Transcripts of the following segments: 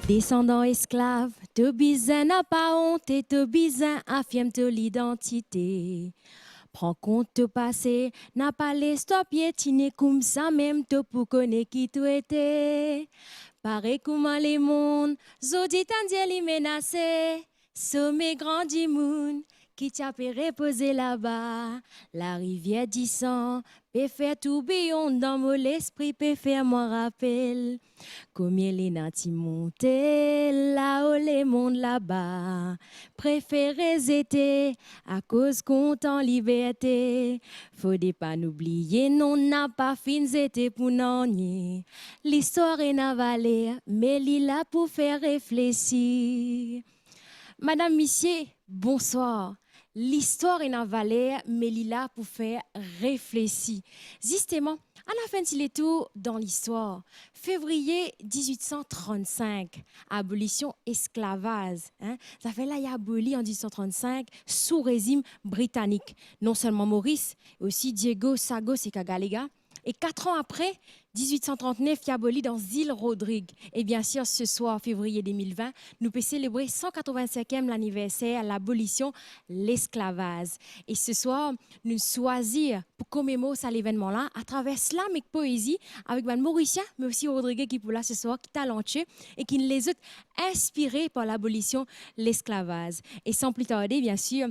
Descendant esclave, te bizin n'a pas honte et te bizin affirme te l'identité. Prends compte te passé, n'a pas les stop piétiner comme ça même te pour connaître qui tu étais. Pareil comment les mondes, zodi tandier li menacé, sommet grandi moun, qui t'a fait reposer là-bas. La rivière dit sang, peut faire tourbillon dans mon esprit, peut faire moi rappel. Combien les nantis montés, là-haut les mondes là-bas. Préférés étaient à cause qu'on en liberté. Faudrait pas n'oublier, non n'a pas fin été pour n'en. L'histoire est navalée, mais l'île là pour faire réfléchir. Madame Missier, bonsoir. L'histoire est navalée, mais l'île là pour faire réfléchir. Justement, à la fin de tout dans l'histoire, février 1835, abolition esclavage. Ça fait là, il y a aboli en 1835 sous régime britannique. Non seulement Maurice, mais aussi Diego, Sagos et Cagalega. Et 4 ans après, 1839, il y a aboli dans île Rodrigue. Et bien sûr, ce soir, février 2020, nous pouvons célébrer 185e l'anniversaire de l'abolition de l'esclavage. Et ce soir, nous choisissons pour commémorer cet événement-là à travers slam et poésie avec Mme Mauricien, mais aussi Rodrigue qui est pour là ce soir, qui est talentueux et qui les a inspirés par l'abolition de l'esclavage. Et sans plus tarder, bien sûr,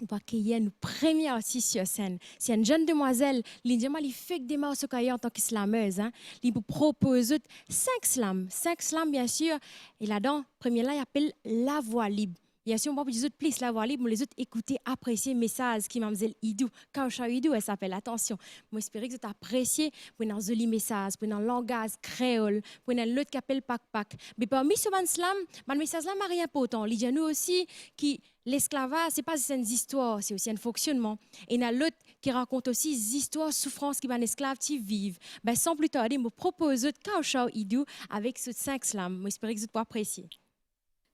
on va accueillir une première artiste sur scène. C'est une jeune demoiselle, elle fait des morceaux en tant que slameuse. Elle vous propose 5 slams. 5 slams, bien sûr. Et là-dedans, premier là, il appelle La Voix Libre. Bien sûr, on va vous plus La Voix Libre, mais les autres écouter, apprécier le message qui m'a dit Idou. Kausha Idou, elle s'appelle. Attention. Moi, j'espère que vous appréciez pour un joli message, pour un langage créole, pour un l'autre qui appelle Pak Pak. Mais parmi ce slam, le message là, rien important. Il y a nous aussi qui. L'esclavage, ce n'est pas une histoire, c'est aussi un fonctionnement. Et il y a l'autre qui raconte aussi des histoires, souffrances qui va esclaves qui vivent. Ben, sans plus tarder, je me propose de Kaoshao Idou avec ces 5 slams. J'espère que vous pouvez apprécier.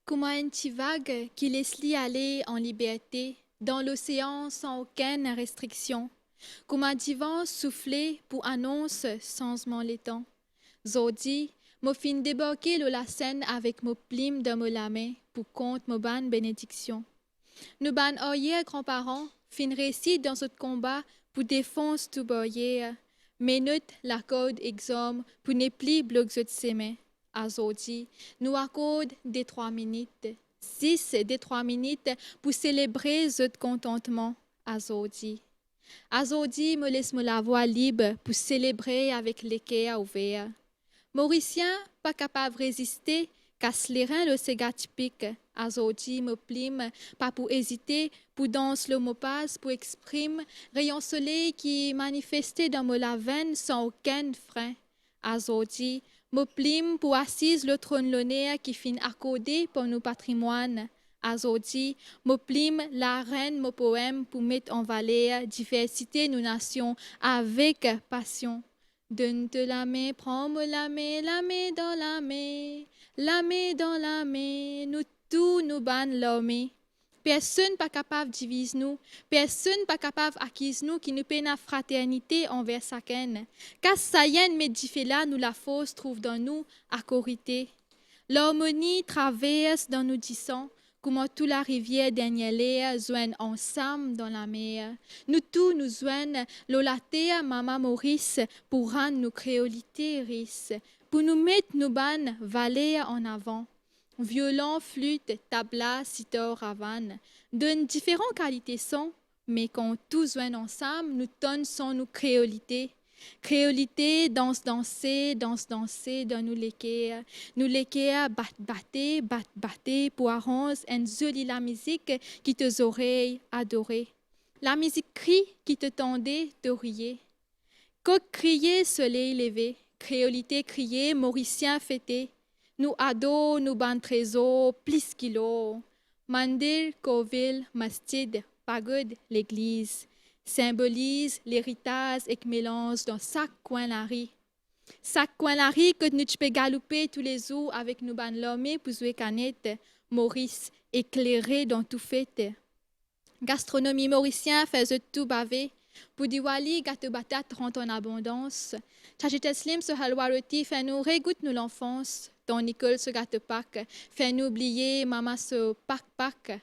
Comme un petit vague qui laisse-lui aller en liberté dans l'océan sans aucune restriction. Comme un divan soufflé pour annonce changement les temps. Zodi, mo fin débarquer la scène avec mo plume dans mo main pour compte mo ban bénédiction. Nous ban oyer grands-parents fin récit dans ce combat pour défendre tout boyer. Minute la code exorme pour ne plus bloquer ses mains. Azodi, nous accorde des 3 minutes, 6 des 3 minutes pour célébrer ce contentement. Azodi. Azodi me laisse la voix libre pour célébrer avec les cœurs ouverts. Mauricien, pas capable de résister, casse les reins le ségat typique. Azodi me plime, pas pour hésiter, pour danser le mot passe, pour exprimer rayon soleil qui manifestait dans la veine sans aucun frein. Azodi, me plime pour assise le trône l'honneur qui fin accordé pour nos patrimoines. Azodi, me plime la reine, mon poème pour mettre en valeur diversité nos nations avec passion. Donne-te la main, prends-moi la main dans la main, la main dans la main, nous tous nous ban l'homme. Personne pas capable de diviser nous, personne pas capable d'acquise nous qui nous peine la fraternité envers chacun. Car ça y est, mais là, nous la force trouve dans nous à corité. L'harmonie traverse dans nous disons, comment toute la rivière d'Agnelea joignent ensemble dans la mer. Nous tous nous joignent l'olatea Mama Maurice pour rendre nos créolités riches, pour nous mettre nos bannes vallées en avant. Violon, flûte, tabla, sitar, ravane, donnent différentes qualités son, mais quand tous joignent ensemble, nous donnent son nos créolités. Créolité, danse danser dans nous l'équerre, batter, pour arranger une jolie la musique qui te oreilles adorées. La musique crie qui te tendait d'oreiller. Coq criait, soleil levé, créolité criait, mauricien fêté. Nous ados, nous ban trésor, plus kilo. Mandir, covil, mastide, pagode, l'église symbolise l'héritage et que mélange dans chaque coin la rue. Chaque coin la rue que nous peux galoper tous les jours avec nous ban l'homme pour jouer canette, Maurice éclairé dans tout fait. Gastronomie mauricien faisait tout baver. Pour Diwali, gâteau batat rentre en abondance. Chachitet slim se halwa roti fait nous régoute nous l'enfance. ton école se gâte Pâques, fais-nous oublier maman se Pâques,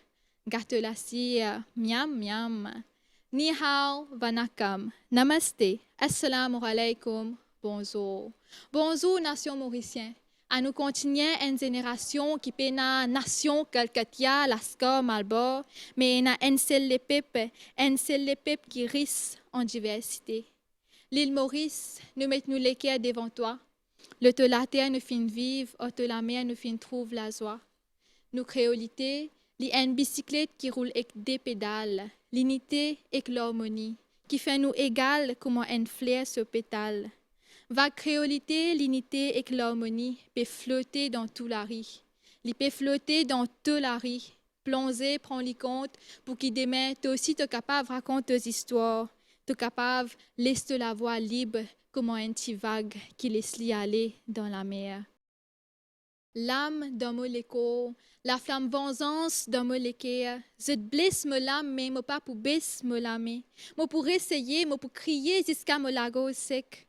gâte la si, miam miam. Ni hao, vanakam, namaste, assalamu alaikum, bonjour. Bonjour, nation mauricienne. À nous continuer une génération qui peut na nation Calcatia, Lasca, Malbor, mais na un seul les peuples qui risque en diversité. L'île Maurice, nous mettons les cœurs devant toi. Le te la terre nous fin vivre, au te la mer nous fin trouve la joie. Nous créolité, une bicyclette qui roule avec des pédales, l'unité et l'harmonie, qui fait nous égal comme un fleur se pétale. Va créolité, l'unité et l'harmonie peut flotter dans tout la riz. Il peut flotter dans tout la riz. Plongez, prends-les compte pour qu'il demain, toi aussi, tu es capable de raconter des histoires. Tu es capable de laisser la voix libre comme un petit vague qui laisse aller dans la mer. L'âme dans mon écho, la flamme vengeance dans mon équerre. Je te blesse me l'âme, mais moi pas pour baisser me l'âme. Moi pour essayer, moi pour crier jusqu'à me lago sec.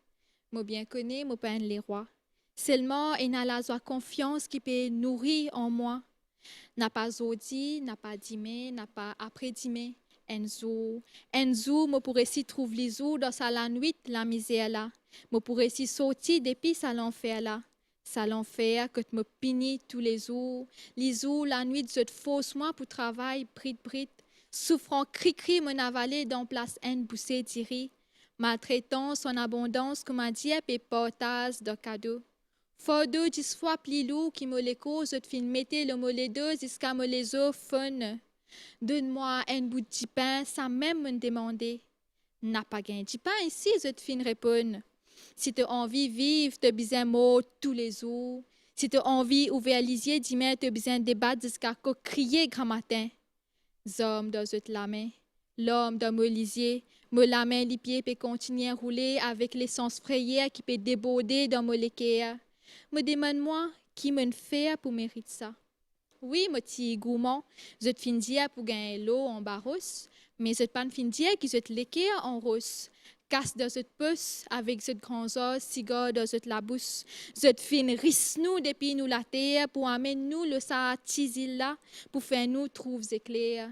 Moi bien connais, moi pas les rois. Seulement, il n'a la joie confiance qui peut nourrir en moi. N'a pas aujourd'hui, n'a pas demain, n'a pas après-demain. Un jour, moi pourrais si trouver les jours dans sa la nuit, la misère là. Moi pourrais si sortir depuis ça l'enfer là. Ça l'enfer que tu me punis tous les jours, la nuit, je te force moi pour travail, brit, souffrant, cri, mon avalé dans place une boussée d'iri, maltraitant son abondance comme un diable et portage de cadeaux. Fort deux, 10 fois plus lourd qui me l'écho, je te fin mettre le mollet deux jusqu'à me les eaux fun. Donne-moi un bout de pain, ça même me demander. N'a pas gain de pain ici, je te fin répondre. Si tu as envie de vivre, tu as besoin de mots tous les jours. Si tu as envie d'ouvrir les yeux, dis-moi, tu as besoin de débattre jusqu'à crier grand matin. L'homme dans la main, l'homme dans mon lisier, la main, les pieds peut continuer à rouler avec l'essence frayée qui peut déborder dans mon l'équerre. Me demande-moi qui me fait pour mériter ça. Oui, mon petit gourmand, je te fin dire pour gagner l'eau en barousse, mais je te pas fin dire que je te l'équerre en rousse. Casse dans cette pouce avec cette grand os, cigare dans cette la bouche. Cette fin risse nous depuis nous la terre pour amener nous le sa tisil là pour faire nous trouver éclairs.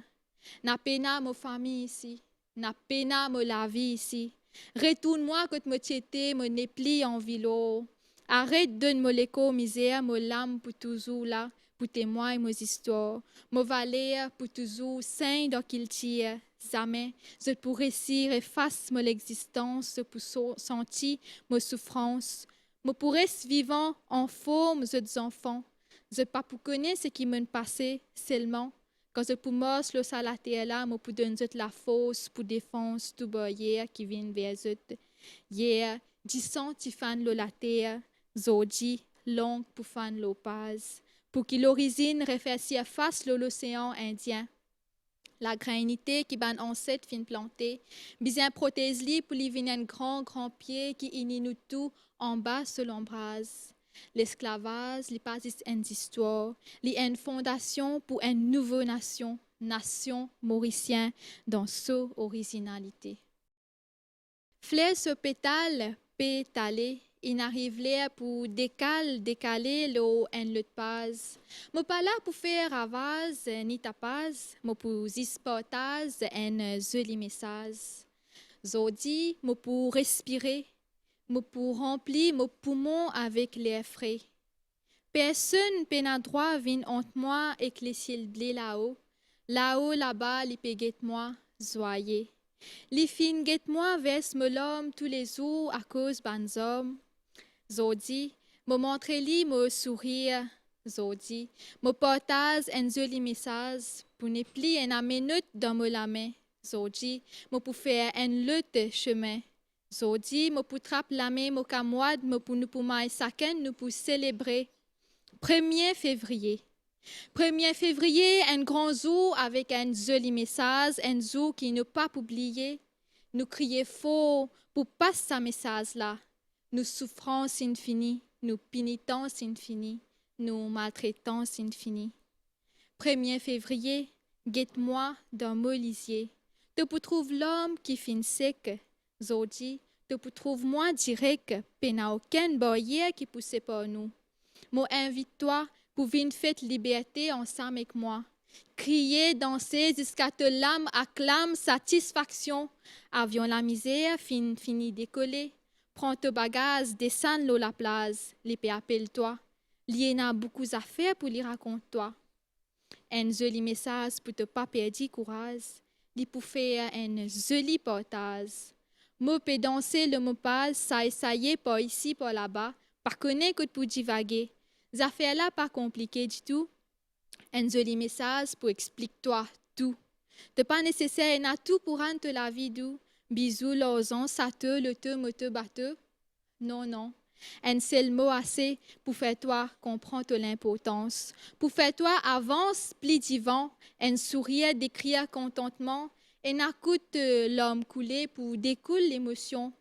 N'a pena ma famille ici, n'a pena ma la vie ici. Retourne-moi que me tiété me népli en vilo. Arrête de me l'écho misère, me l'âme pour toujours là, pour témoigner mes histoires. Me valer pour toujours saint dans qu'il tire. Jamais je pourrais si effacer mon existence pour sentir mes souffrances. Je pourrais vivant en forme de enfants. Je pas pour connaître ce qui me passait seulement. Quand je pour mors le salaté là, je pour donner la force pour défendre tout boyer qui vient vers eux. Hier, 10 ans tu fan le laté, zodi long pour fan l'opaz, pour que l'origine réfléchisse face l'océan Indien. La grainité qui ban ancêtre fin planté, bien protège-li pour lui venir un grand pied qui unit nous tout en bas sur l'embrase. L'esclavage, li pas une histoire, li une fondation pour une nouvelle nation mauricienne dans sa originalité. Fleur ce pétale, pétalé, il arrive là pour décaler l'eau en le pas. Mo pas là pour faire ravage ni tapage, mo pour exportage un joli message. Zodi, mo pour respirer, mo pour remplir mon poumon avec l'air frais. Personne n'a droit vient entre moi et les ciels blés là-haut. Là-haut, là-bas, les péguettes moi, joyeux. Les filles guettent moi vers me l'homme tous les jours à cause ban hommes. Zodi, me montrer-li me sourire. Zodi, me partage un joli message pour ne plus une minute dans la main. Zodi, me pour faire un lutte chemin. Zodi, me pour trapper la main, me camoide, me pour nous pour maï chacun nous pour célébrer. 1er février. 1er février, un grand jour avec un joli message, un jour qui ne pas oublier. Nous crions fort pour passer ce message-là. Nous souffrance infinie, nous pénitence infinie, nous maltraitance infinie. 1er février, guette-moi dans mon lisier. Tu peux trouver l'homme qui fin sec. Zodi, tu peux trouver moi direct, pena aucun barrière qui poussait par nous. Moi, invite-toi pour une fête liberté ensemble avec moi. Crier, danser jusqu'à te l'âme acclame satisfaction. Avions la misère, fini décoller. Prends tes bagages, descends l'eau la place. L'épée appelle-toi. Il y a beaucoup d'affaires pour lui raconter-toi. Un joli message pour te pas perdre courage. Il pour faire un joli portage. Moi, peux danser le mot pas, ça y est, pas ici, pas là-bas. Pas connaître que pour divaguer. Les affaires là, pas compliquées du tout. Un joli message pour expliquer-toi tout. De pas nécessaire n'a tout pour rendre la vie doux. Bisous, l'ozon, ça le te, me te, batte. Non, non. Un seul mot assez pour faire toi comprendre l'importance. Pour faire toi avance, pli divan, un sourire d'écrire contentement, et n'écoute l'homme couler pour découle l'émotion.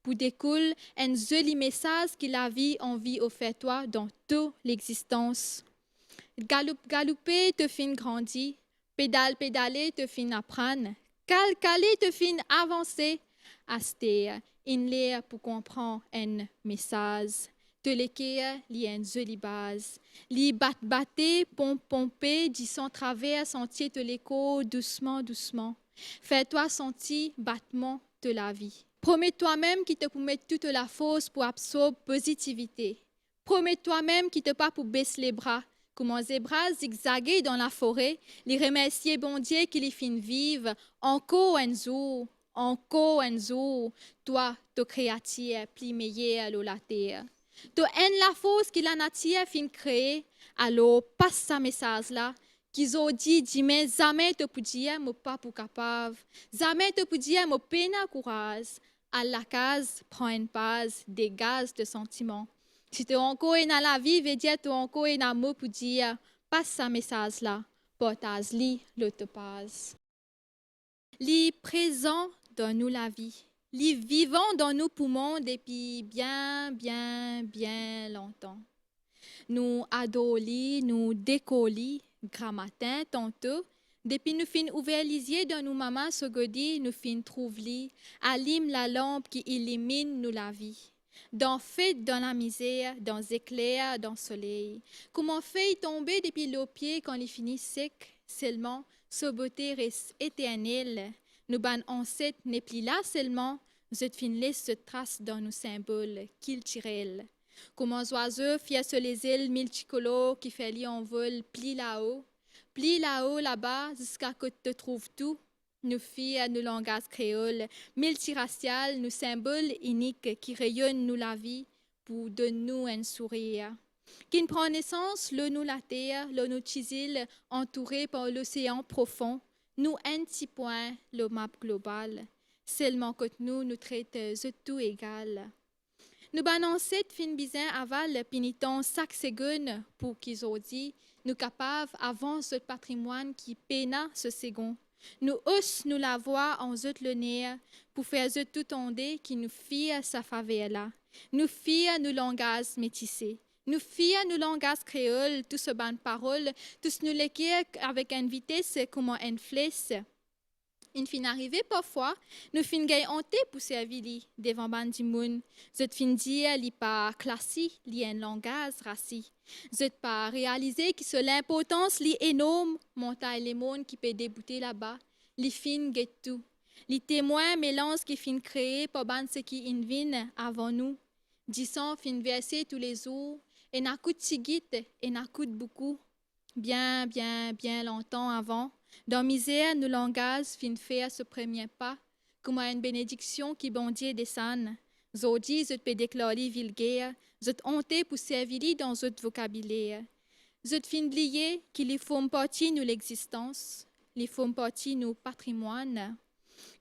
Pour découle un joli message qui la vie envie offert toi dans toute l'existence. Galouper te fin grandir, pédaler te fin apprendre, caler te fin avancer, aster in l'air pour comprendre un message. Te l'équerre, li une jolie base. Li batte, pomper, dit son travers, sentier te l'écho, doucement, doucement. Fais-toi sentir battement de la vie. Promets toi-même qui te promet toute la force pour absorber positivité. Promets toi-même qui te pas pour baisser les bras. Comme un zébra zigzaguer dans la forêt, les remercier bon Dieu qui les fin vivre encore un jour, toi, te créature, pli meilleur la terre. To en la force qui la nature fin créer, alors passe sa message là, qu'ils ont dit mais jamais te pour dire mo pas pour capable, jamais te pour dire mo peine courage, à la case prends une pause, dégage de sentiments. Si tu encore dans la vie, veut dire tu encore un amour pour dire passe sa message là, portage li le te passe. Li présent dans nous la vie. Li vivant dans nos poumons depuis bien longtemps. Nous adoli, nous décolis, grand matin, tantôt. Depuis nous fin ouvert les yeux dans nos mamans, ce godi, nous fin trouve li, allume la lampe qui illumine nous la vie. Dans fait dans la misère, dans éclair, dans soleil. Comment fait tomber depuis le pied quand il finit sec, seulement, sa beauté reste éternelle. Nos ban ancêtres n'est plus là seulement, je fin laisse trace dans nos symboles qu'il tirent. Comme un oiseau fier sur les îles multicolores qui fait lui en vol, plie là-haut là-bas jusqu'à que tu trouves tout. Nous filles, nos langages créoles, multiraciales, nos symboles uniques qui rayonnent nous la vie pour de nous un sourire. Qui prend naissance, le nous la terre, le nous chisel, entouré par l'océan profond, nous un petit point, le map global. Seulement que nous traitons de tout égal. Nous banons cette fin bizin aval piniton chaque seconde pour qu'ils ont dit, nous capables avant ce patrimoine qui peina ce second. Nous hausse nous la voix en zut le nez pour faire tout ondé qui nous fie sa favela. Nous fie nous langage métissé. Nous fie nous langage créole, tout ce ban parole, tous nous l'équerre avec une vitesse comme une flèche. Une fin arrivée parfois, nous fin gay honte pour servir li devant bandi moun. Zot fin dire li pas classi, li un langage rassi. Zot pas réaliser que c'est l'importance li énorme, montagne les monde qui peut débouter là-bas. Li fin get tout. Li témoin mélange qui fin créé par bande ce qui invine avant nous. Disant fin verser tous les jours, et n'a coûte sigite, et n'a coûte beaucoup. Bien longtemps avant. Dans misère, nous langage fin faire ce premier pas, comme une bénédiction qui bondit descend. Zodi, je peux déclarer vulgaire, je honte pour servir dans votre vocabulaire. Je fin oublier qu'il y faut partie nous l'existence, il faut partie nous patrimoine.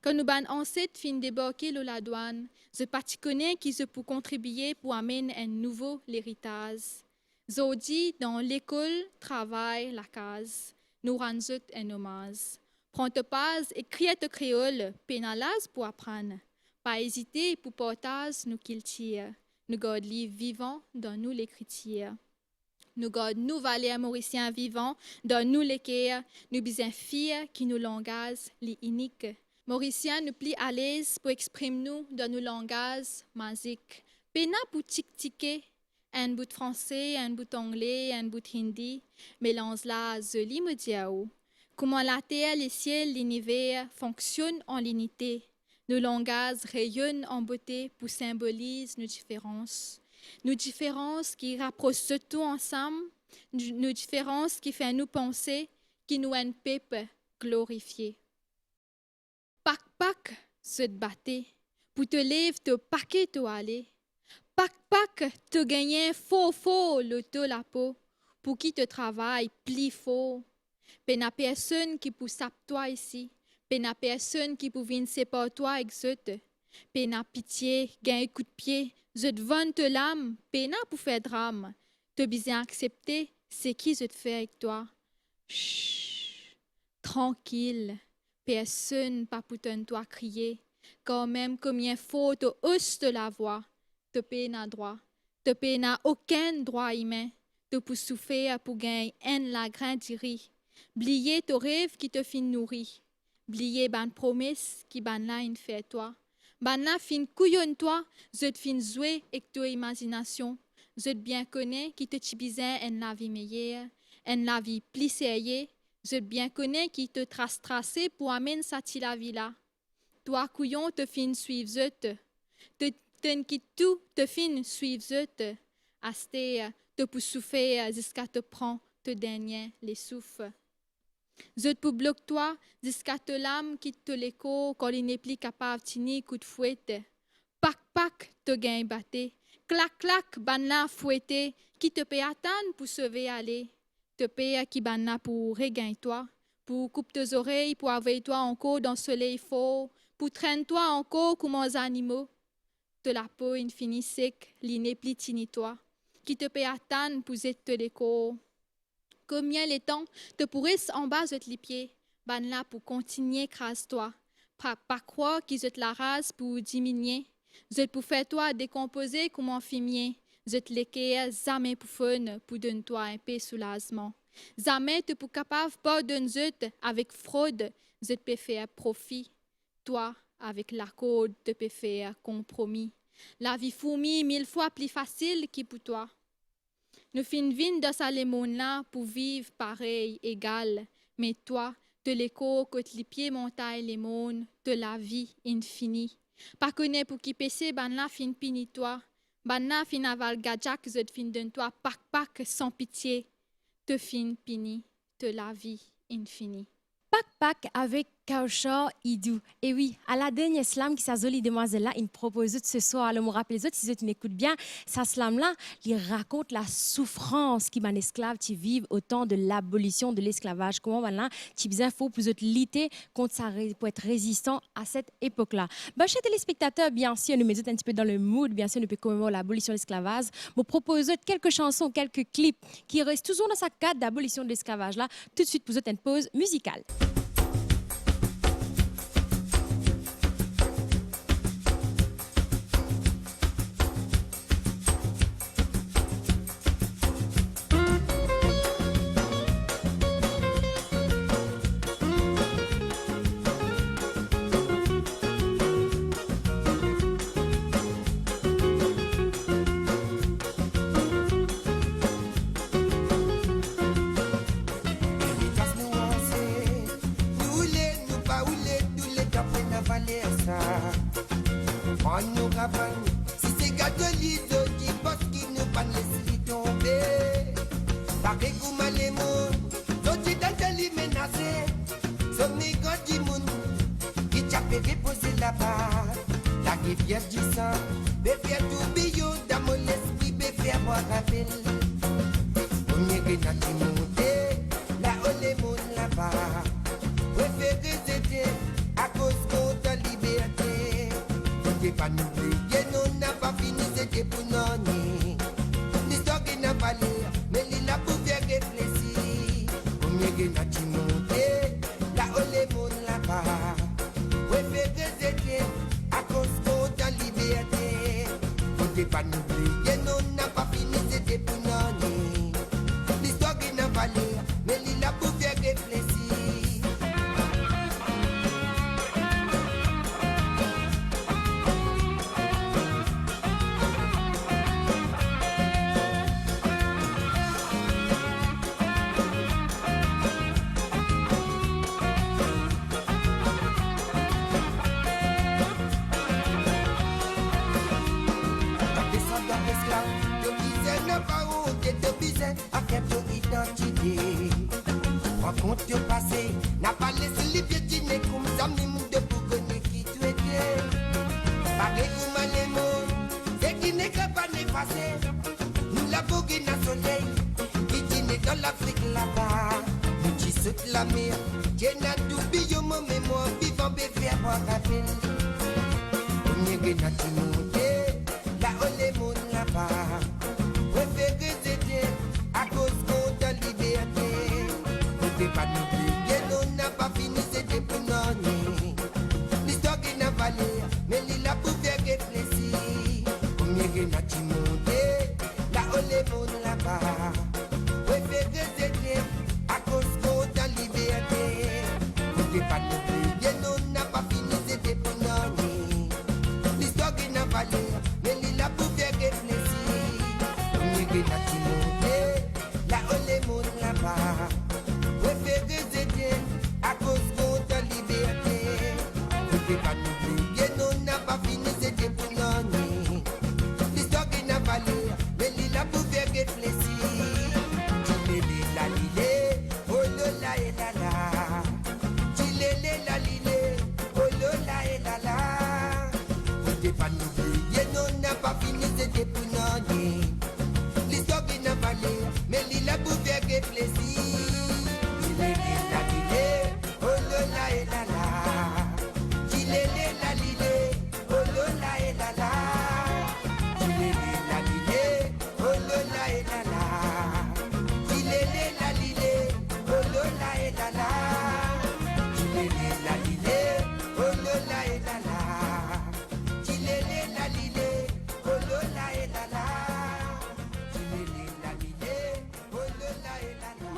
Quand nous ban ancêtres fin débarquer la douane, je parti connais qui se peut contribuer pour amener un nouveau l'héritage. Zodi, dans l'école, travail, la case. Nous rendons un hommage. Prends te paz, écris te créole, pénalase pour apprendre. Pas hésiter pour portage nous qu'il tire. Nous gardons livre vivant dans nous l'écriture. Nous gardons nous valeurs mauriciens vivants dans nous l'équerre. Nous bisons fiers qui nous langage les uniques. Mauriciens nous plie à l'aise pour exprimer nous dans nos langages magiques. Péna pour tic-tiquer, un bout de français, un bout d'anglais, un bout de hindi, mélange-la joli me diao. Comment la terre, les ciels, l'univers fonctionnent en l'unité. Nos langages rayonnent en beauté pour symboliser nos différences. Nos différences qui rapprochent surtout ensemble, nos différences qui font nous penser, qui nous un peuple glorifié. Pac, se battre, pour te lever, te paquet, te aller. Pac, te gagner, faux, le te la peau, pour qui te travaille, pli faux. Pena personne qui pour sape toi ici, pena personne qui pour venir séparer toi exote. Pena pitié, gain coup de pied, je te vante l'âme, pena pour faire drame. Te bien accepter, c'est qui je te fais avec toi. Chut, tranquille, personne pas pour toi crier, quand même combien faut te hausse de la voix. Te pena droit, te pena aucun droit humain, te pour souffrir pour gagner un lagrin d'iri. Blier ton rêve qui te fin nourrir. Blier ban promesse qui ban la une fait toi. Ban la fin couillonne toi, je te fin jouer avec ton imagination. Je te bien connais qui te tibisait en la vie meilleure, en la vie plus sérieuse. Je te bien connais qui te tracé pour amener sa la vie là. Toi couillon te fin suivre je te qui tout te fin suivre je te. Asté te pour souffrir jusqu'à te prendre te dernier les souffles. Je te bloque toi jusqu'à te l'âme qui te l'écho quand il n'est plus capable de tenir coup de fouette. Pac, te gagne batté. Clac, banna fouetté. Qui te paie attendre pour sauver aller. Te paie qui banna pour regagner toi. Pour couper tes oreilles, pour avoir toi encore dans le soleil fort. Pour traîner toi encore comme les animaux. De la peau infinie sec, il n'est plus tini toi. Qui te paie attendre pour te l'écho. Combien les temps te pourrais en bas de les pieds, ban là pour continuer crase-toi. Pas croire qu'ils te la rase pour diminuer. Je te pour faire toi décomposer comme un fumier. Je te l'équerre jamais pour fun, pour donner toi un peu soulagement. Jamais te pour capable pas d'un zut avec fraude, je te peux faire profit. Toi, avec la code, te peux faire compromis. La vie fourmi 1000 fois plus facile que pour toi. Nous fin vin dans sa monde là pour vivre pareil, égal. Mais toi, de l'écho que les pieds montaient les mondes, de la vie infinie. Pas connaît pour qui péché, ban là fin pini toi. Ban là fin aval gadjak, je fin donne toi, pac, sans pitié. Te fin pini, de la vie infinie. Pac avec Kaushor Idou. Et oui, à la dernière slam qui sa jolie demoiselle-là, il me propose ce soir, le me rappelle les autres, si tu n'écoutes bien, sa slam-là, il raconte la souffrance qui m'a esclave, qui vivent au temps de l'abolition de l'esclavage. Comment maintenant, tu besoin faut plus de lutter contre ça pour être résistant à cette époque-là. Ben, chers téléspectateurs, bien sûr, nous mettons un petit peu dans le mood, bien sûr, nous peut commémorer l'abolition de l'esclavage. Nous proposons quelques chansons, quelques clips qui restent toujours dans sa cadre d'abolition de l'esclavage-là. Tout de suite, pour une pause musicale. Si c'est Gatolido qui pense qu'il nous pas laisser tomber. Par égouma les mots, d'autres d'Antali menacés. Somni Godi Moun, qui t'a fait déposer là-bas. La rivière du sang, bébé tout bio, dans mon esprit, bébé à boire la ville. On y est dans les montés, là on les monte là-bas. Préférez aider à cause de ta liberté. On n'est pas n'oublier, nous n'a pas fini, c'était pour nous. L'histoire qui n'a pas l'air, mais il a pour bien réfléchir. On y est dans les montés, là on les monte là-bas. Préférez aider à cause de ta liberté. On n'est pas n'oublier, nous n'a pas fini, c'était pour nous. L'histoire qui n'a pas l'air, mais il a pour bien réfléchir. compte yo passé, n'a pas laissé les piétiner comme ça, mime de Bourgogne qui tu étais. Pareil comme les mots, c'est qui n'est pas n'effacer. Nous la bourguine à soleil, qui dîne dans l'Afrique là-bas. Nous qui saute la mer, qui n'a tout bio, mon mémoire, vivant bébé à boire à peine. Nous n'y a pas monté, là où les mondes là-bas. Préférez aider à cause qu'on t'a liberté. Ne pas nous oublier, nous n'a pas fini, c'était pour nous. L'histoire qui n'a pas l'air, mais il a pour faire réfléchir. Combien de n'a-t-il monté, là où les mondes là-bas. Préférez aider à cause qu'on t'a liberté. Ne pas nous oublier, nous n'a pas fini, c'était pour nous. L'histoire qui n'a pas l'air, mais il a pour faire réfléchir. Combien de n'a-t-il monté, là où les mondes là-bas. Préférez aider à cause qu'on t'a liberté. Ne pas nous oublier, nous n'a pas fini, c'était pour nous. L'histoire qui n'a pas l'air, mais il a pour faire réfléchir. Tilélé la lilé, oh là et là là. Tilélé la lilé, oh là et là là. Ne pas nous oublier, nous n'a pas fini, c'était pour nous. L'histoire qui n'a pas l'air, mais il a pour faire réfléchir.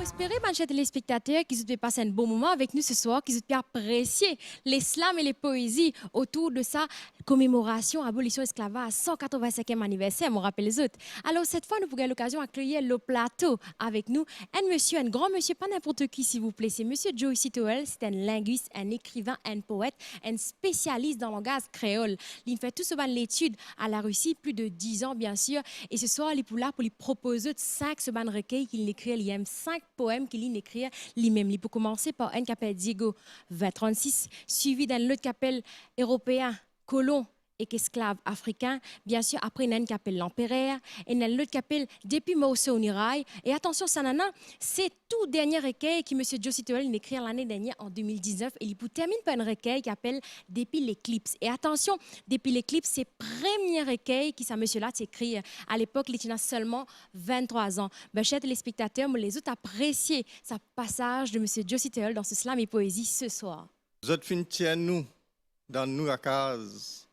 Espérer, ben, chers téléspectateurs, qu'ils aient passé un bon moment avec nous ce soir, qu'ils aient apprécié les slams et les poésies autour de sa commémoration, abolition esclavage, 185e anniversaire, on rappelle les autres. Alors, cette fois, nous avons l'occasion d'accueillir le plateau avec nous. Un monsieur, un grand monsieur, pas n'importe qui, s'il vous plaît. C'est monsieur Joyce Toel, c'est un linguiste, un écrivain, un poète, un spécialiste dans le langage créole. Il fait tout ce ban l'étude à la Russie, plus de 10 ans, bien sûr. Et ce soir, il est là pour lui proposer 5 ce ban recueil qu'il écrit. Il aime 5 poèmes qu'il écrit lui-même. Il peut commencer par un qui s'appelle Diego 2036, suivi d'un autre qui s'appelle Européen, colon et esclave africain. Bien sûr, après, il y a un qui s'appelle l'Empereur, et il y a l'autre qui s'appelle Depuis Mausso Onirail. Et attention, Sanana, c'est tout dernier recueil que M. Joyce Toel a écrit l'année dernière, en 2019. Et il termine par un recueil qui s'appelle Depuis l'éclipse. Et attention, Depuis l'éclipse, c'est le premier recueil qui, ça, monsieur-là, écrit à l'époque, il a seulement 23 ans. Ben, chers téléspectateurs, les autres appréciez ce passage de M. Joyce Toel dans ce slam et poésie ce soir. Vous êtes fin tiens nous, dans nous à case.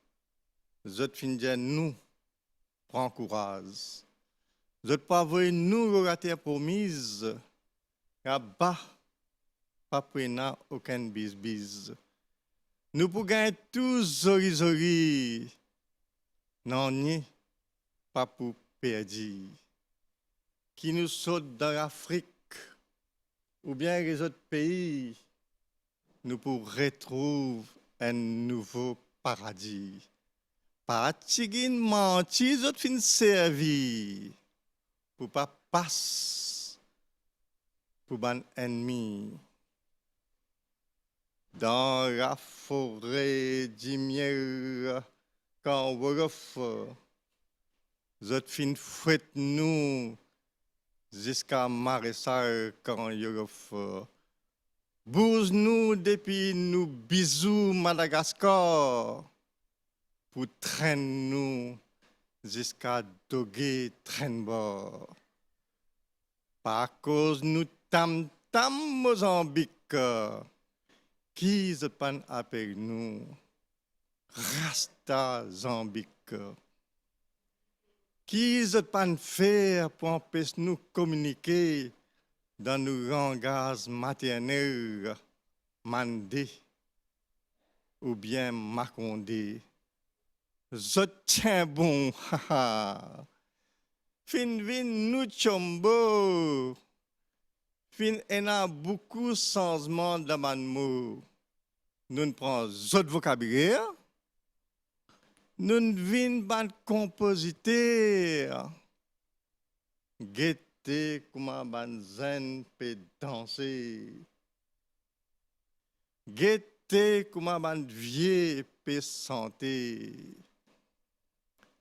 Vous fin dire nous, prends courage. Vous pas voulu nous rater promise, bas, pas prendre aucun bis. Nous pour gagner tous zori, non ni, pas pour perdre. Qui nous saute dans l'Afrique, ou bien les autres pays, nous pour retrouver un nouveau paradis. Pas tigin menti, zot fin servi pour pas passer pour ban ennemi. Dans la forêt d'Imier, quand Wolof, zot fin fouette nous jusqu'à Maressal quand Yolof. Bouse nous depuis nous bisous Madagascar. Pour traîner nous jusqu'à Dogué Traînebord. Par cause nous tam Mozambique, qui se pan appelle nous Rasta Zambique. Qui se pan faire pour empêcher nous communiquer dans nos langages maternels, mandé ou bien macondé. Zot tiens bon, fin vin nous chombo, fin en a beaucoup de changements dans mon mot. Nous prenons zot vocabulaire, nous vin ban compositeur, guetter comment ban zen peut danser, Guettez comment ban vieux pe santé.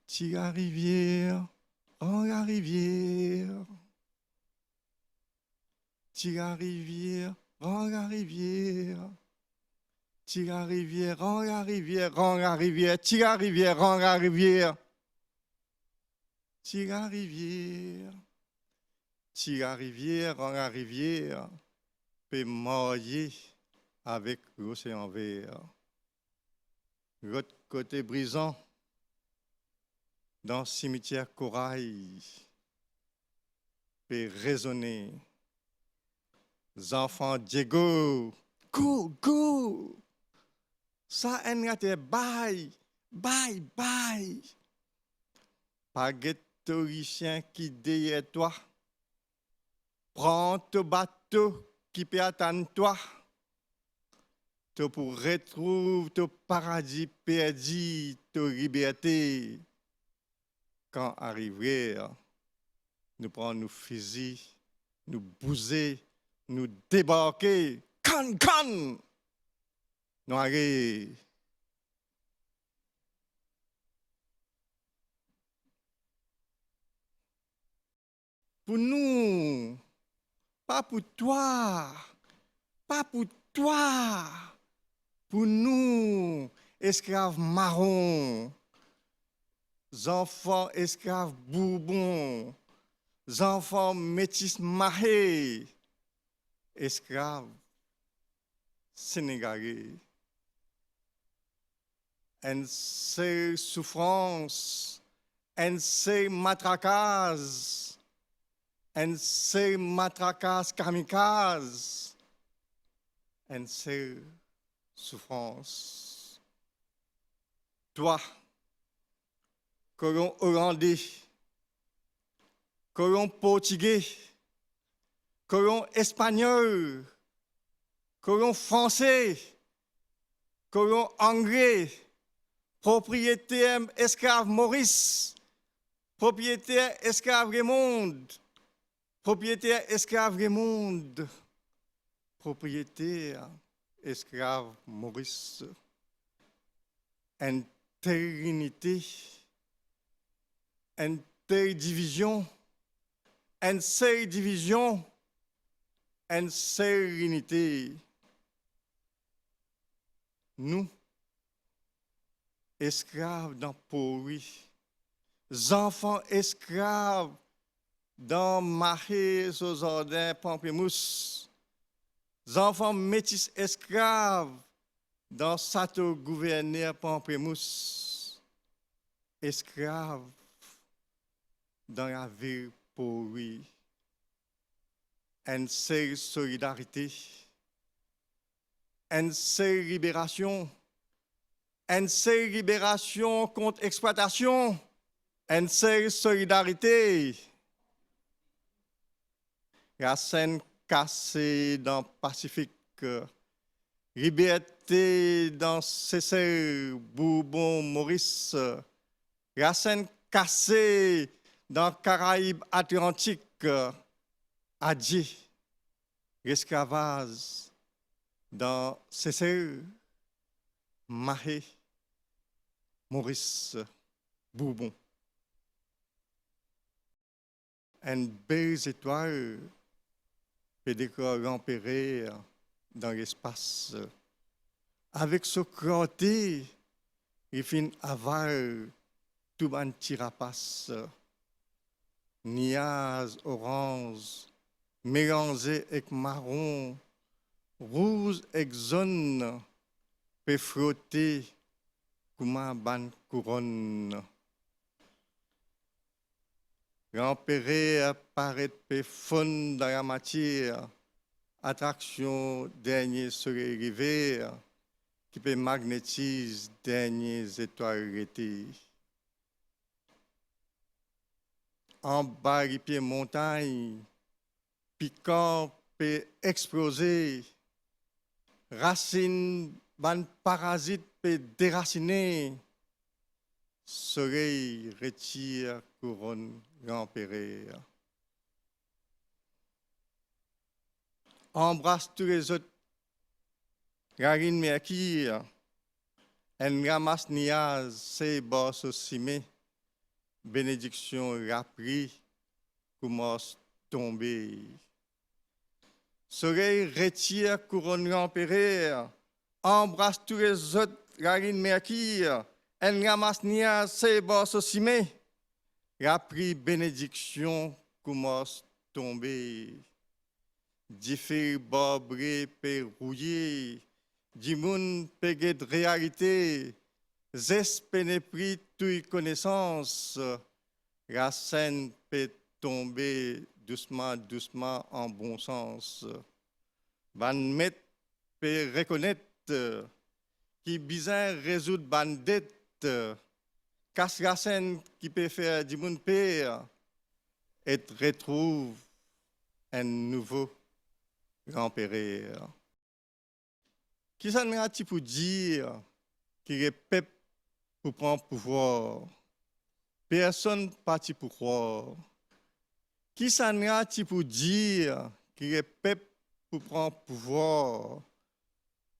Tire rivière, rang la rivière. Tire rivière, rang la rivière. Tire rivière, rang la rivière, rang la rivière. Tire rivière, rang la rivière. Tire rivière. Tire rivière, rang la rivière. Peut marier avec l'océan vert. L'autre côté brisant, dans le cimetière corail, peut résonner. Les enfants Diego, go, go! Ça en bye, bye, bye! Pas guettoricien qui derrière toi. Prends ton bateau qui peut attendre toi. Tu pour retrouver ton paradis perdu, ta liberté. Quand arriver, nous prenons nos fusils, nous bouser, nous débarquer. Can, can! Nous arrivons. Pour nous, pas pour toi, pas pour toi. Pour nous, esclaves marrons, enfants esclaves bourbons, enfants métis mahés, esclaves sénégalais. En ces souffrances, en ces matraquages, en ces matraquages kamikazes, en ces souffrance. Toi, colon hollandais, colon portugais, colon espagnol, colon français, colon anglais, propriétaire esclave Maurice, propriétaire esclave Raymond, propriétaire esclave Raymond, propriétaire esclave Maurice, interinité, interdivision, division, sérénité. Nous, esclaves dans Pori, enfants esclaves dans Mahé, Sozordin, Pamplemousse, enfants métis esclaves dans Sato gouverneur Pamplemousse, esclaves dans la ville Pori, une seule solidarité, une seule libération, une seule libération contre exploitation, une seule solidarité. La scène cassée dans le Pacifique, liberté dans Césaire, Bourbon, Maurice, la scène cassée dans le Caraïbe Atlantique, Adjé, l'esclavage dans Césaire, Mahé, Maurice, Bourbon. Une belle étoile peut décorer empéré dans l'espace. Avec ce crotté, il finit aval tout un tirapace. Niaz, orange, mélangé avec marron, rouge et jaune, peut frotter comme un ban couronne. L'empéré apparaît peu fond dans la matière, attraction dernier soleil rivière qui peut magnétiser dernières étoiles rétées. En bas du pied montagne, piquant peut exploser, racine ban parasite peut déraciner, soleil retire couronne l'empéré. Embrasse tous les autres Garin Merkir, en ramasse niaz, c'est boss simé, bénédiction rapri, commence tomber. Soleil retire couronne empérère, embrasse tous les autres, Garin Merkir, en ramasse niaz, c'est boss simé, rapri bénédiction commence tomber. Diffé bobré pérouillé, Dimoun pégué de réalité, zes pénépris toute connaissance, Racine peut tomber doucement, doucement en bon sens. Van met peut reconnaître, qui bizarre résoudre bandette, casse racine qui peut faire Dimoun père, et retrouve un nouveau grand-père. Qui s'en a-t-il pour dire qui est peuple pour prendre pouvoir? Personne parti pour croire. Qui s'en a-t-il pour dire qui est peuple pour prendre pouvoir?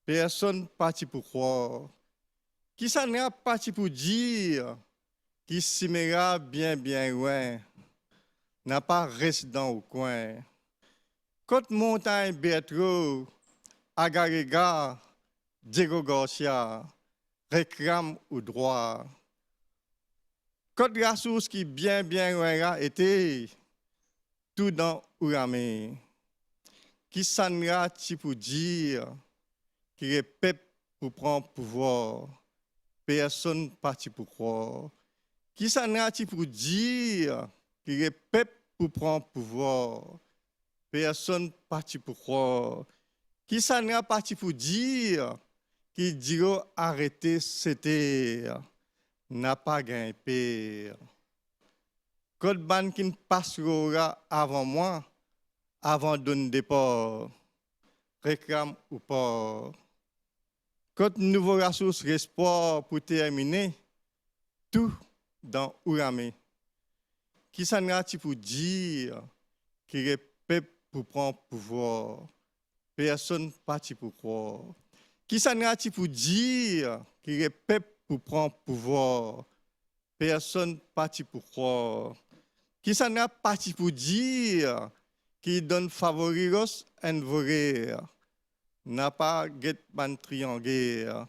Personne parti pour croire. Qui s'en a parti pour dire qui s'imera bien loin, n'a pas résident au coin. Côte montagne Bertreau, Agarega, Diego Garcia, réclame au droit. Côte ressources qui bien loin été tout dans Ouramé. Qui s'en a-t-il pour dire qui est peuple pour prendre pouvoir? Personne parti pour croire. Qui s'en a-t-il pour dire qui est peuple pour prendre pouvoir? Personne parti pour croire. Qui s'en a parti pour dire qui dira arrêter c'était n'a pas gagné pire. Code ban qui ne passera avant moi, avant de départ, réclame ou pas. Code nouveau ressource espoir pour terminer, tout dans Ouramé. Qui s'en a pour dire qui est peuple pour prendre pouvoir? Personne parti pour croire. Qui s'en a pour dire qui est peuple pour prendre pouvoir? Personne parti pour croire. Qui s'en a parti pour dire qui donne favoriros en vorer? N'a pas get ban triangle.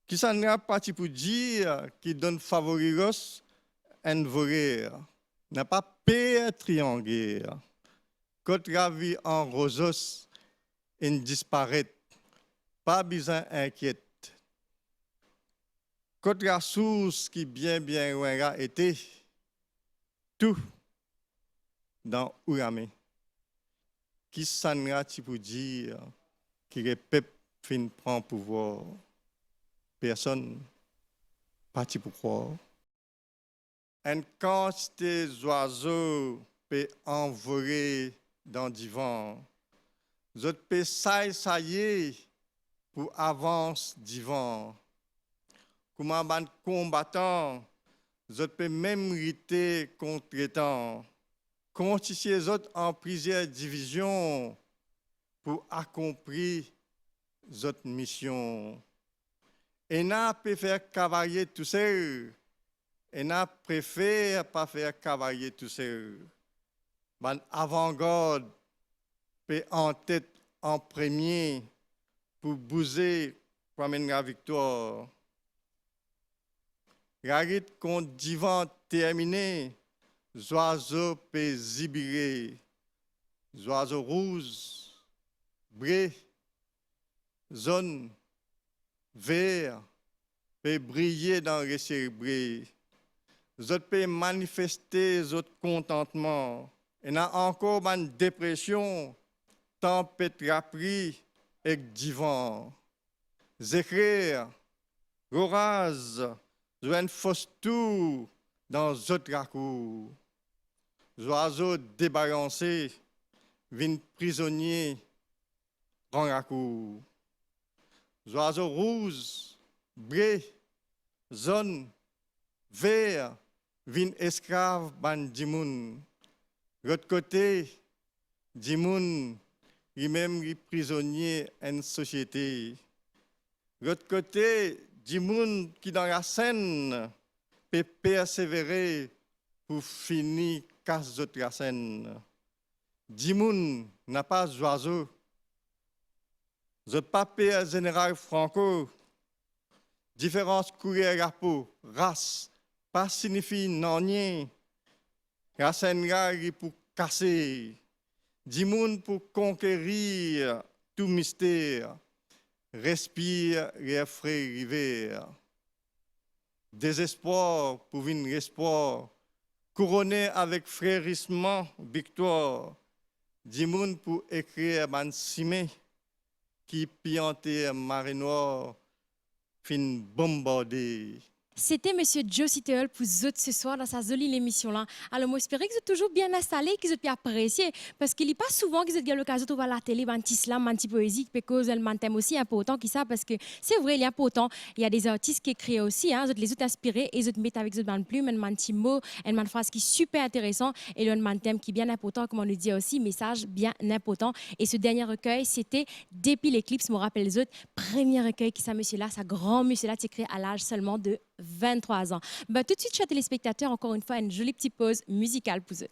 Qui s'en a parti pour dire qui donne favoriros en vorer? N'a pas paix triangle. Côte ravi en rosos, in disparaît. Pas besoin inquiète. Côte la source qui bien loin a été tout dans Ouramé. Qui s'en a pour dire qui le peuple fin prend pouvoir? Personne parti pour croire. Une quantité d'oiseaux peut envoler dans du vent. Vous peut sailler pour avance du vent. Comme un combattant, vous peut même lutter contre les temps. Constituer les autres en plusieurs divisions pour accomplir votre mission. Et n'a pas faire cavalier tout seul. Et n'a préfère pas faire cavalier tout seul. Ban avant-garde peut en tête en premier pour bouser pour amener la victoire. La rite contre divan terminé, oiseaux peut zibirer, oiseaux rouges, bré, zone, vert, peut briller dans le cérébré. Vous peut manifester votre contentement. Et n'a encore une dépression, tempête rapide et divan. Zéchir, orage, une fausse tour dans votre raccour. Oiseaux débalancés, viennent prisonniers dans raccour. Oiseaux rouges, bré, zone, vert, viennent esclaves bandimoun. L'autre côté, Dimoun, lui-même prisonnier en société. L'autre côté, du monde qui dans la scène peut persévérer pour finir casse de la scène. Du monde n'a pas d'oiseau. Le papier général Franco, différence couleur la peau, race, pas signifie non rien. La scène là est pour casser. Du monde pour conquérir tout mystère. Respire les frais rivières. Désespoir pour venir espoir. Couronné avec frérissement, victoire. Du monde pour écrire ban cimé qui piantait marée noire, fin bombardé. C'était Monsieur Joe Citeol pour Zot ce soir dans sa jolie émission-là. Alors, moi, j'espère que vous êtes toujours bien installés, que vous êtes bien appréciés, parce qu'il n'est pas souvent que vous avez l'occasion de voir la télé, un petit slam, un petit poésie, parce que le thème aussi important qui ça, parce que c'est vrai, il est important. Il y a des artistes qui écrivent aussi, hein, les autres inspirés, et ils mettent avec eux une plume, un petit mot, une phrase qui est super intéressant, et le thème qui est bien important, comme on le dit aussi, message bien important. Et ce dernier recueil, c'était Depuis l'éclipse, je me rappelle les autres, premier recueil qui ça, monsieur-là, ça grand monsieur-là, écrit à l'âge seulement de 23 ans. Ben, tout de suite, chers téléspectateurs, encore une fois, une jolie petite pause musicale pour eux.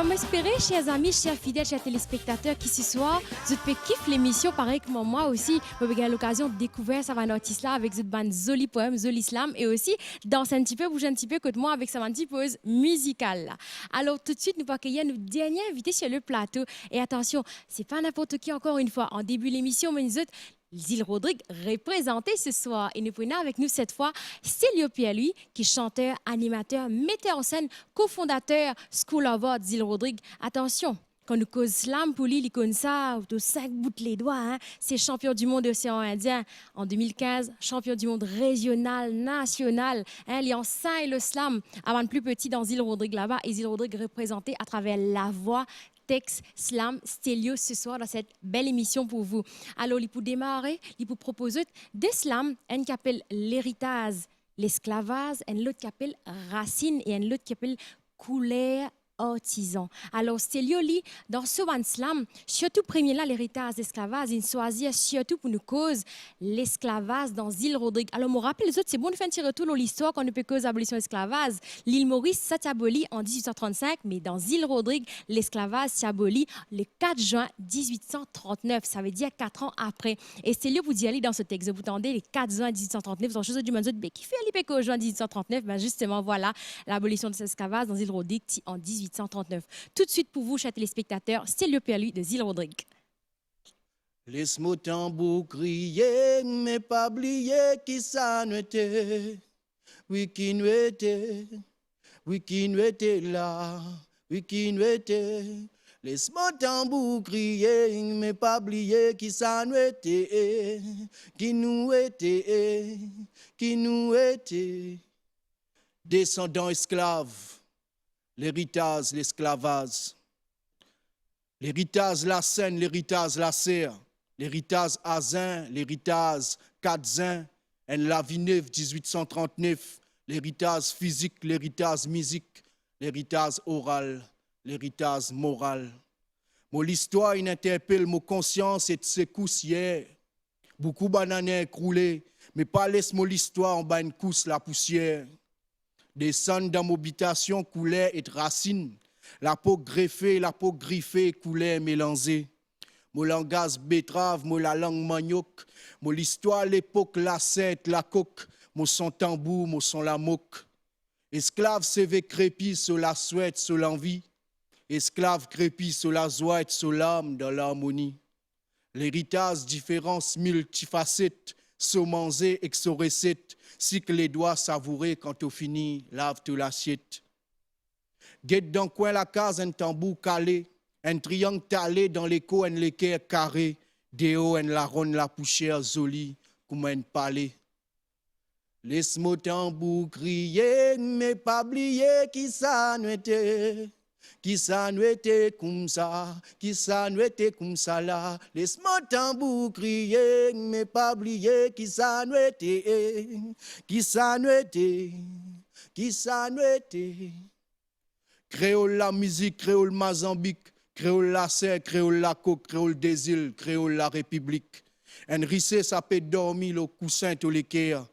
ben, m'espérer, chers amis, chers fidèles, chers téléspectateurs, qui ce soir, vous kiffez l'émission, pareil que moi aussi, vous avez l'occasion de découvrir ça artiste là avec cette bande Zoli Poème, Zoli Slam, et aussi danser un petit peu, bouger un petit peu, côté moi, avec sa petite pause musicale. Là. Alors, tout de suite, nous allons accueillir nos derniers invités sur le plateau. Et attention, c'est pas n'importe qui, encore une fois. En début de l'émission, mais nous autres, Zil Rodrigue représenté ce soir. Et nous prenons avec nous cette fois Célio Pierre-Louis, qui est chanteur, animateur, metteur en scène, cofondateur School of Art Zil Rodrigue. Attention, quand nous cause slam pour lui, il connaît ça, de 5 bouts les doigts. Hein. C'est champion du monde océan Indien en 2015, champion du monde régional, national. Hein, il y a et le slam avant le plus petit dans Zil Rodrigue là-bas. Et Zil Rodrigue représenté à travers la voix. Texte, slam, stéléo ce soir dans cette belle émission pour vous. Alors, pour démarrer, il vous propose des slams, un qui appelle l'héritage, l'esclavage, un autre qui appelle racine et un autre qui appelle couleur artisan. Alors, Stelio lit dans ce one slam, surtout premier là, l'héritage d'esclavage, il choisit surtout pour nous cause l'esclavage dans l'île Rodrigue. Alors, je me rappelle les autres, c'est bon de faire un petit retour dans l'histoire qu'on ne peut cause l'abolition de l'esclavage. L'île Maurice, ça abolie en 1835, mais dans l'île Rodrigue, l'esclavage s'abolit le 4 juin 1839. Ça veut dire 4 ans après. Et Stelio vous dit aller dans ce texte, vous tendez les 4 juin 1839, vous en chose du monde, qui fait l'IPECO juin 1839, ben justement, voilà, l'abolition de l'esclavage dans l'île Rodrigue en 1839. Tout de suite pour vous, chers téléspectateurs, Célio Pierre-Louis de Zil Rodrigue. Laisse-moi tambour crier, mais pas oublier qui ça nous était. Oui, qui nous était. Oui, qui nous était là. Oui, qui nous était. Laisse-moi tambour crier, mais pas oublier qui ça nous était. Qui nous était. Qui nous était. Descendants esclaves. L'héritage, l'esclavage. L'héritage, la scène, l'héritage, la serre. L'héritage azin, l'héritage Katzin, en la vie neuve 1839. L'héritage physique, l'héritage musique, l'héritage oral, l'héritage moral. Mon histoire, il interpelle mon conscience et de ses coussières. Beaucoup bananes écroulées, mais pas laisse mon histoire en bas une cousse la poussière. Des cendres dans mon habitation coulaient et racines. La peau greffée, la peau griffée coulait mélangée. Mon langage betterave, mon la langue manioc. Mon l'histoire l'époque, la sète, la coque. Mon son tambour, mon son la moque. Esclave CV crépi sur la souhaite, sur l'envie. Esclave crépi sur la joie et sur l'âme dans l'harmonie. L'héritage, différence multifacettes. Somanger, exorécette, si que les doigts savourés quand au fini, lave tout l'assiette. Guette dans coin la case, un tambour calé, un triangle talé dans l'écho, un l'équerre carré, déo, un la ronde la poussière jolie, comme un palais. Laisse-moi tambour crier, mais pas oublier qui ça nous était. Qui ça nous était comme ça, qui ça nous était comme ça là. Laisse-moi tambour crier, mais pas oublier qui ça nous était, qui ça nous était, qui ça nous était. Créole la musique, créole Mazambique, créole la serre, créole la coque, créole des îles, créole la république. Un rissé ça peut dormir au coussin tous les cœurs.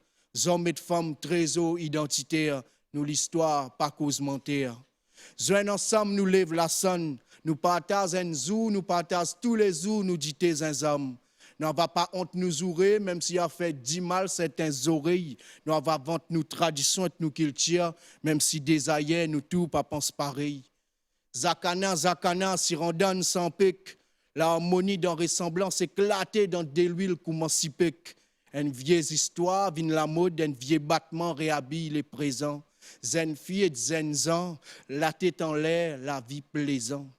Hommes et femmes, trésor identitaire, nous l'histoire, pas cause mentir. Joignent ensemble, nous lève la sonne, nous partageons un jour, nous partageons tous les jours, nous ditez un homme. Nous n'avons pas honte nous ourer, même s'il a fait 10 mal certains oreilles. Nous avons honte nous traditions et nous culture, même si des ailleurs nous tout pas pense pareil. Zakana, Zakana, Sirandan, sans pique, l'harmonie dans ressemblance éclatée dans des huiles comme si pique. Une vieille histoire, vient la mode, un vieux battement réhabille les présents. Zen fille et zen zan, la tête en l'air, la vie plaisant.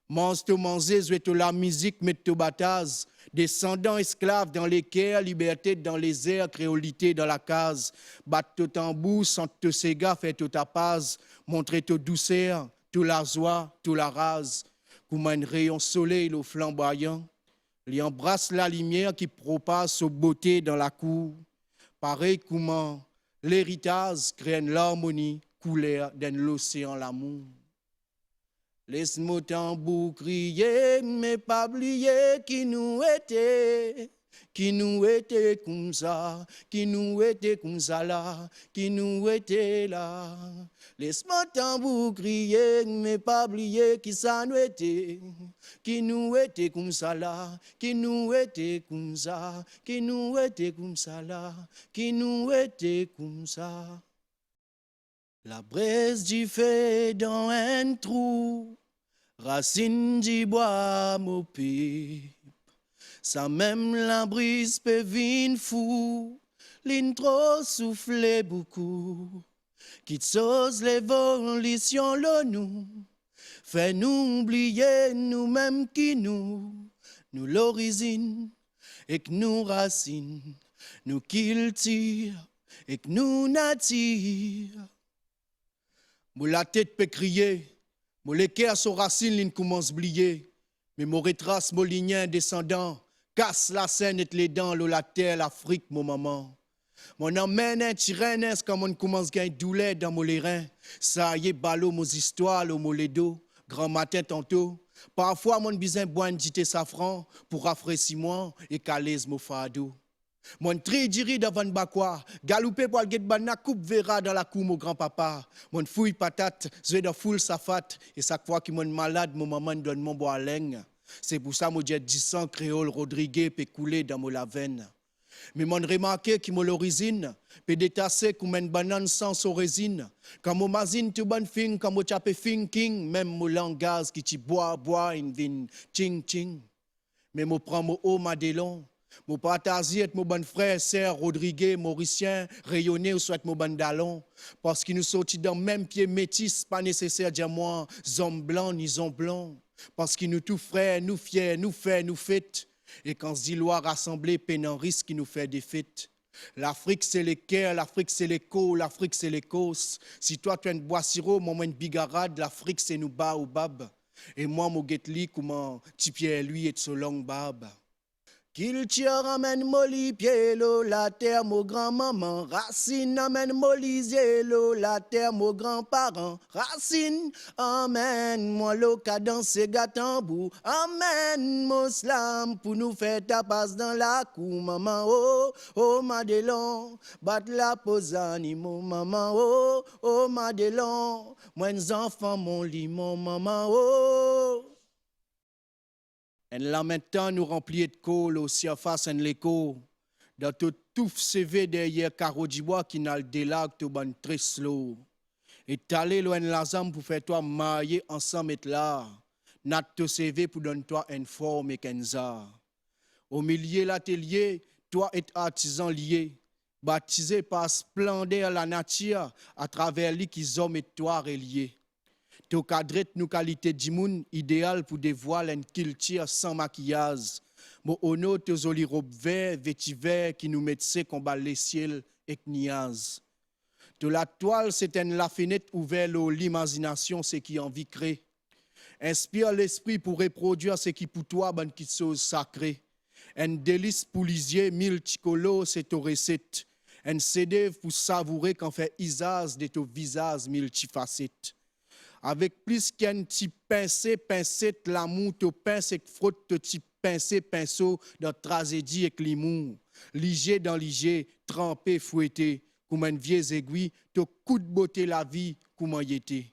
Mange te manger, jouer la musique, mettre te bataz. Descendants esclaves dans les quais, liberté dans les airs, créolité dans la case. Battre te tambour, sente te séga, fait te tapaz. Montrer te douceur, tout la joie, tout la rase. Comme un rayon soleil au flamboyant. Il embrasse la lumière qui propage sa beauté dans la cour. Pareil comment l'héritage crée l'harmonie, couleur d'un l'océan l'amour. Laisse-moi tambour crier, mais pas oublier qui nous était, qui nous était comme ça, qui nous était comme ça là, qui nous était là. Laisse-moi tambour crier, mais pas oublier qui ça nous était, qui nous était comme ça là, qui nous était comme ça, qui nous était comme ça là, qui nous était comme ça. La braise du feu dans un trou, racine du bois mopé. Sans même la brise peut venir fou, l'intro souffle beaucoup. Quitte sauce l'évolution le nous, fait nous oublier nous-mêmes qui nous l'origine, et que nous racines, nous culture, et que nous nature. Mou la tête peut crier, mou l'équerre son racine l'in commence blier, mais mon retrace mon lignien descendant, casse la scène et les dents, la terre, l'Afrique, mon maman. Mon emmène un tyrène, quand on commence à gagner douleur dans mon reins. Ça y est, ballot, mon histoire, mon ledo, grand matin tantôt. Parfois, mon besoin boire une dite safran pour rafraîchir moi et caler mon fado. Mon tri diri devant bakwa, galoupé pour le guet banna coupe verra dans la cour mon grand-papa. Mon fouille patate, je de foule safat, et chaque fois que mon malade, mon maman donne mon bois à l'aigne. C'est pour ça que j'ai 10 ans créole Rodriguez peut couler dans mon lavenne. Mais mon remarqué que mon l'origine peut détasser comme une banane sans résine. Quand mon mazine tout bon fin, quand mon chapé thinking, même mon langage qui boit une vin, ching ching. Mais mon prend mon haut madélon. Mon partage est mon bon frère, sœur Rodriguez, Mauricien, rayonné ou soit mon bon dallon. Parce qu'il nous sortit dans le même pied métis, pas nécessaire de dire moi, zombie blanc ni zombie blanc. Parce qu'il nous tout frère, nous fiers, nous fait, nous fête. Et quand se dit loi rassemblée, peine en risque qui nous fait des fêtes. L'Afrique c'est les Caire, l'Afrique c'est les Co, l'Afrique c'est les Cos. Si toi tu es un bois sirop, moi une bigarade, l'Afrique c'est nous bas ou bab. Et moi mon guetli, comment ti pierre lui et so long bab. Qu'il tire amène molly pielo, la terre mon grand-maman, racine amène molly zielo, la terre mon grand-parent, racine amène moi l'oka danser gatambou, amène mon slam pour nous faire tapas dans la cour, maman oh, oh Madelon, bat la posani mon maman oh, oh Madelon, moi enfants mon lit mon maman oh. En là maintenant nous remplit de colle au surface en l'écho. Dans tout touffe CV derrière carreau du bois qui n'a le délag tout bon très slow. Et t'aller loin la zambe pour faire toi mailler ensemble et là. Nat te CV pour donner toi une forme et kenza. Au milieu de l'atelier, toi et artisan lié. Baptisé par splendeur la nature à travers lui qui hommes et toi reliés. To cadret nous qualité d'imoun idéal pour des voiles en culture sans maquillage. Mo ono te zoli robe vert, vétiver qui nous mettent combat les ciels et niaz. De la toile, c'est la fenêtre ouverte à l'imagination, ce qui en vie crée. Inspire l'esprit pour reproduire ce qui pour toi, bonne qui chose sacrée. Un délice pour lisier, mille chicolo, c'est aux recettes. Un CD pour savourer qu'en fait isaz de ton visage multifacettes. Avec plus qu'un petit pincette, l'amour te pince et frotte te petit pinceau dans tragédie et l'humour. Liger dans liger, trempé, fouetté, comme une vieille aiguille, te coup de beauté la vie, comment y était.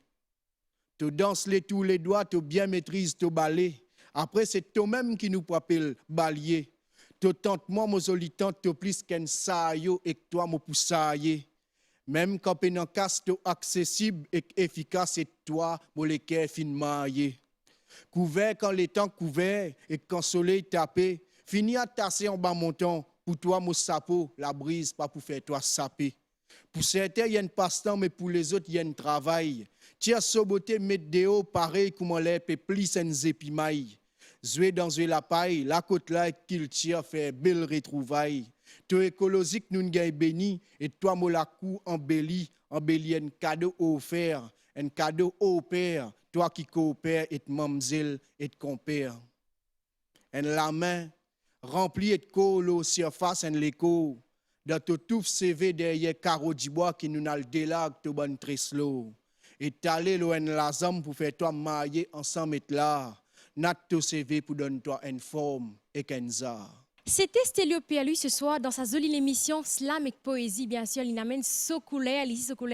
Te danse les tous les doigts, te bien maîtrise, te balai. Après, c'est toi-même qui nous appelle balier. Te tente moi, mon solitante, te plus qu'un sayo et toi, mon poussaillé. Même quand on casse accessible et efficace, et toi, mon l'équerre fin maillé. Couvert quand les temps couverts et quand le soleil tapé, fini à tasser en bas mon temps, pour toi, mon sapeau, la brise, pas pour faire toi saper. Pour certains, il y a un passe-temps, mais pour les autres, il y a un travail. Tiens, soboté, mettre des hauts, pareil, comme on l'a fait, plus en zépimaille. Zoué dans la paille, la côte là, qu'il tire, fait belle retrouvaille. Toi écologique nous gagne béni et toi molakou embelli un cadeau offert, un cadeau au père, toi qui coopère et mamzelle et compère. En la main remplie de colo surface en l'écho, dans tout CV derrière carreau du bois qui nous n'a le délag tout bon très slow. Et t'aller loin la zambe pour faire toi mailler ensemble et là, nat to CV pour donner toi une forme et kenza. C'était Stélio Perlu ce soir dans sa jolie émission Slam et Poésie. Bien sûr, il amène ce couleur,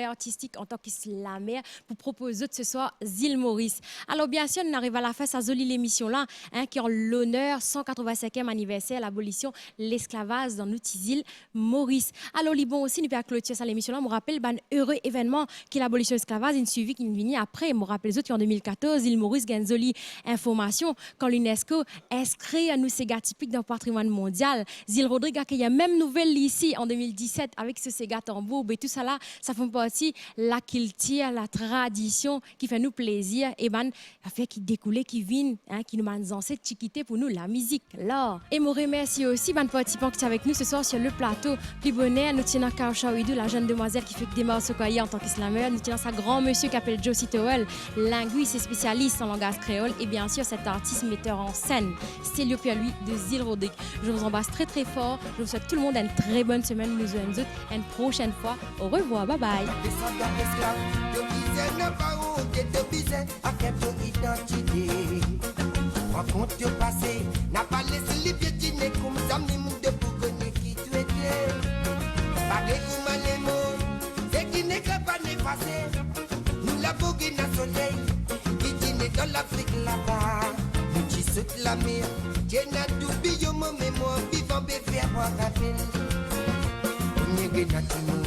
artistique en tant que slammer pour proposer ce soir Zil Maurice. Alors bien sûr, on arrive à la fin de sa jolie émission là, qui est en l'honneur 185e anniversaire l'abolition de l'esclavage dans notre île Maurice. Alors bon aussi, nous pouvons clôturer cette émission là. Je me rappelle un heureux événement qui est l'abolition de l'esclavage, une suivi qui est venu après. Je me rappelle les autres qui en 2014, Zil Maurice a une jolie information quand l'UNESCO inscrit à nous ces gars typiques dans le patrimoine mondial. Zil Rodrigue a créé même nouvelle ici en 2017 avec ce Sega tambour et tout ça là, ça fait partie la culture, la tradition qui fait nous plaisir et ben a fait qui découle qui vient qui nous mène ancêtres qui quitter pour nous la musique l'art. Et me remercie aussi ben participants qui sont avec nous ce soir sur le plateau. Plus bonheur, nous tenons Kaosha Ouidou, la jeune demoiselle qui fait que démarre ce en tant qu'islameur, nous tenons sa grand monsieur qui s'appelle Josie Towell, linguiste et spécialiste en langage créole et bien sûr cet artiste metteur en scène Stélio Perlu de Zil Rodrigue. Je vous embrasse très très fort. Je vous souhaite tout le monde une très bonne semaine. Nous allons une prochaine fois. Au revoir. Bye bye. Raconte le passé, n'a pas laissé les piétiner comme ça, ni mou de bourgogne qui tu étais. Pas de gouma les mots, c'est qui n'est pas n'effacer. Nous la bourgogne à soleil, qui dîne dans l'Afrique là-bas. Nous qui saute la mer, qui n'a tout bio, mon mémoire, vivant bébé à boire à peine. N'y a